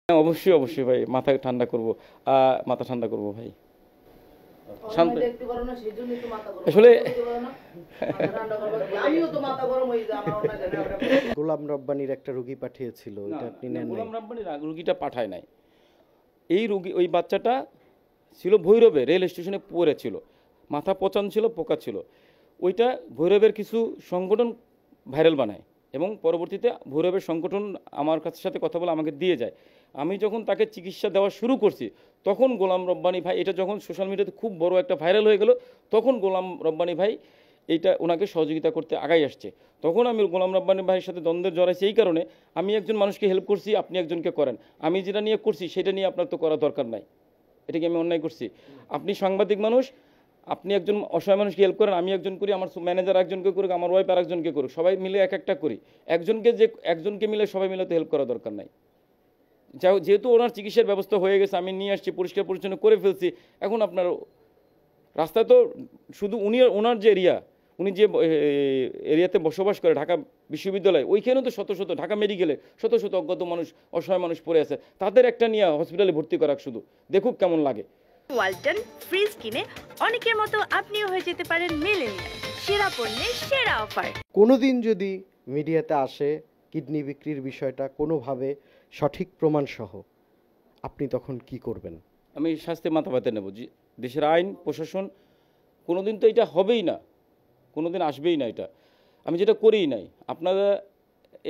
হ্যাঁ, অবশ্যই অবশ্যই ভাই, মাথা ঠান্ডা করব। মাথা ঠান্ডা করব ভাই, শান্ত। আসলে গোলাম রব্বানির একটা রোগী পাঠিয়েছিল, না, এটা আপনি না, নেন নাই? গোলাম রাব্বানি রুগীটা পাঠায় নাই। এই রুগী, ওই বাচ্চাটা ছিল ভৈরবে, রেল স্টেশনে পড়েছিল, মাথা পচান ছিল, পোকা ছিল। ওইটা ভৈরবের কিছু সংগঠন ভাইরাল বানায় এবং পরবর্তীতে ভৈরবের সংগঠন আমার কাছে সাথে কথা বলে আমাকে দিয়ে যায়। আমি যখন তাকে চিকিৎসা দেওয়া শুরু করছি, তখন গোলাম রব্বানি ভাই, এটা যখন সোশ্যাল মিডিয়াতে খুব বড় একটা ভাইরাল হয়ে গেল, তখন গোলাম রব্বানি ভাই এইটা ওনাকে সহযোগিতা করতে আগাই আসছে। তখন আমি গোলাম রব্বানি ভাইয়ের সাথে দ্বন্দ্বে জড়াইছি এই কারণে, আমি একজন মানুষকে হেল্প করছি, আপনি একজনকে করেন, আমি যেটা নিয়ে করছি সেটা নিয়ে আপনার তো করা দরকার নাই। এটা কি আমি অন্যায় করছি? আপনি সাংবাদিক মানুষ, আপনি একজন অসহায় মানুষকে হেল্প করেন, আমি একজন করি, আমার ম্যানেজার একজনকে করুক, আমার ওয়াইফ আর একজনকে করুক, সবাই মিলে এক একটা করি। একজনকে মিলে সবাই মিলে তো হেল্প করা দরকার নাই। যেহেতু ওনার চিকিৎসার ব্যবস্থা হয়ে গেছে, আমি নিয়ে আসছি, পরিষ্কার পরিচ্ছন্ন করে ফেলছি। এখন আপনার রাস্তায় তো শুধু ওনার যে এরিয়া, উনি যে এরিয়াতে বসবাস করে, ঢাকা বিশ্ববিদ্যালয়, ওইখানেও তো শত শত, ঢাকা মেডিকেলে শত শত অজ্ঞাত মানুষ, অসহায় মানুষ পড়ে আছে, তাদের একটা নিয়ে হসপিটালে ভর্তি করাক, শুধু দেখুক কেমন লাগে। ওয়ালটন ফ্রিজ কিনে অনেকের মতো আপনিও হয়ে যেতে পারেন মিলেনিয়াল। সেরা পণ্যের সেরা অফার। কোনোদিন যদি মিডিয়াতে আসে কিডনি বিক্রির বিষয়টা কোনোভাবে সঠিক প্রমাণ সহ, আপনি তখন কি করবেন? আমি শাস্তি মাথা ব্যথা নেব। দেশের আইন প্রশাসন, কোনোদিন তো এটা হবেই না, কোনোদিন আসবেই না এটা। আমি যেটা করিই নাই, আপনারা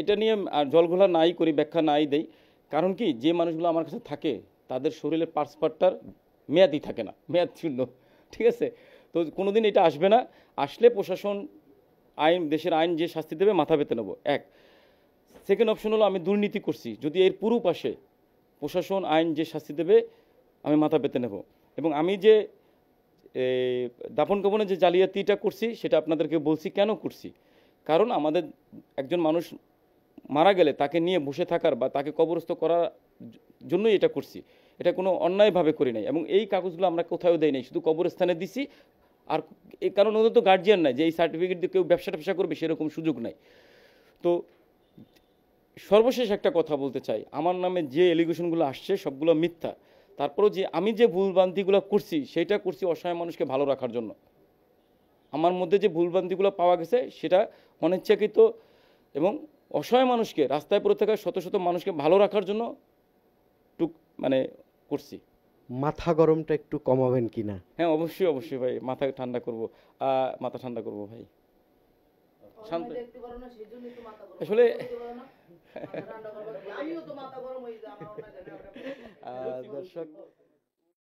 এটা নিয়ে আর জলঘোলা নাই করি, ব্যাখ্যা নাই দেই। কারণ কি, যে মানুষগুলো আমার কাছে থাকে তাদের শরীরের পার্টসপার্টটার মেয়াদই থাকে না, মেয়াদ শূন্য, ঠিক আছে? তো কোনোদিন এটা আসবে না। আসলে প্রশাসন, আইন, দেশের আইন যে শাস্তি দেবে মাথা পেতে নেব, এক। সেকেন্ড অপশন হলো, আমি দুর্নীতি করছি, যদি এর পুরো পাশে প্রশাসন আইন যে শাস্তি দেবে আমি মাথা পেতে নেব। এবং আমি যে দাফন কাফনে যে জালিয়াতিটা করছি সেটা আপনাদেরকে বলছি কেন করছি। কারণ আমাদের একজন মানুষ মারা গেলে তাকে নিয়ে বসে থাকার বা তাকে কবরস্থ করার জন্যই এটা করছি। এটা কোনো অন্যায়ভাবে করি নাই এবং এই কাগজগুলো আমরা কোথাও দেই নাই, শুধু কবরস্থানে দিছি। আর এই কারণ ওদের তো গার্জিয়ান নাই যে এই সার্টিফিকেট দিয়ে কেউ ব্যবসা ট্যাবসা করবে, সেরকম সুযোগ নাই। তো সর্বশেষ একটা কথা বলতে চাই, আমার নামে যে এলিগেশনগুলো আসছে সবগুলো মিথ্যা। তারপরেও যে আমি যে ভুলভ্রান্তিগুলো করছি সেটা করছি অসহায় মানুষকে ভালো রাখার জন্য। আমার মধ্যে যে ভুলভ্রান্তিগুলো পাওয়া গেছে সেটা অনিচ্ছাকৃত এবং অসহায় মানুষকে, রাস্তায় পড়ে থাকা শত শত মানুষকে ভালো রাখার জন্য মানে করছি। মাথা গরমটা একটু কমাবেন কিনা? হ্যাঁ, অবশ্যই অবশ্যই ভাই, মাথা ঠান্ডা করব। মাথা ঠান্ডা করব ভাই, শান্ত। আসলে দর্শক